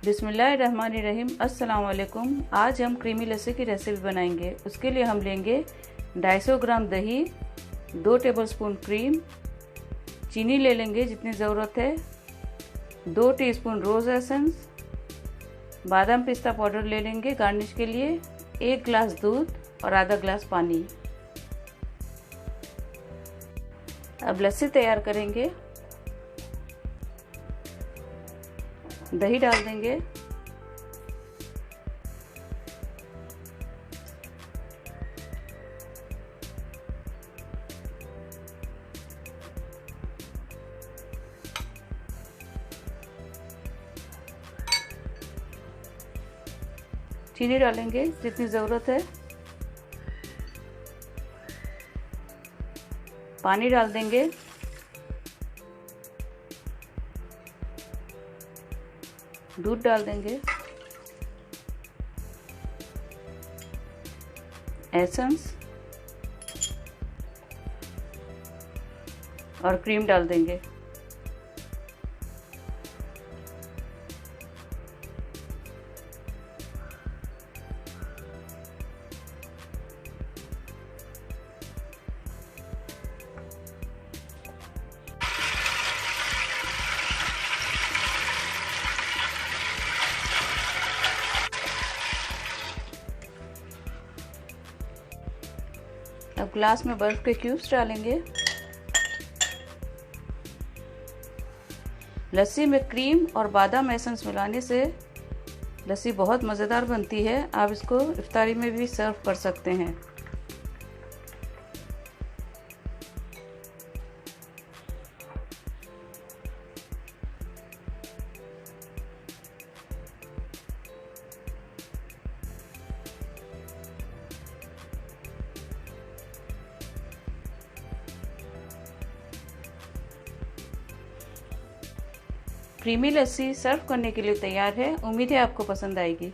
बिस्मिल्लाहिर्रहमानिर्रहीम। अस्सलाम वालेकुम। आज हम क्रीमी लस्सी की रेसिपी बनाएंगे। उसके लिए हम लेंगे 250 ग्राम दही, 2 टेबलस्पून क्रीम, चीनी ले लेंगे जितनी ज़रूरत है, 2 टीस्पून रोज़ एसेंस, बादाम पिस्ता पाउडर ले लेंगे गार्निश के लिए, 1 गिलास दूध और आधा गिलास पानी। अब लस्सी तैयार करेंगे। दही डाल देंगे, चीनी डालेंगे जितनी ज़रूरत है, पानी डाल देंगे, दूध डाल देंगे, एसेंस और क्रीम डाल देंगे। अब ग्लास में बर्फ के क्यूब्स डालेंगे। लस्सी में क्रीम और बादाम एसेंस मिलाने से लस्सी बहुत मज़ेदार बनती है। आप इसको इफ्तारी में भी सर्व कर सकते हैं। क्रीमी लस्सी सर्व करने के लिए तैयार है। उम्मीद है आपको पसंद आएगी।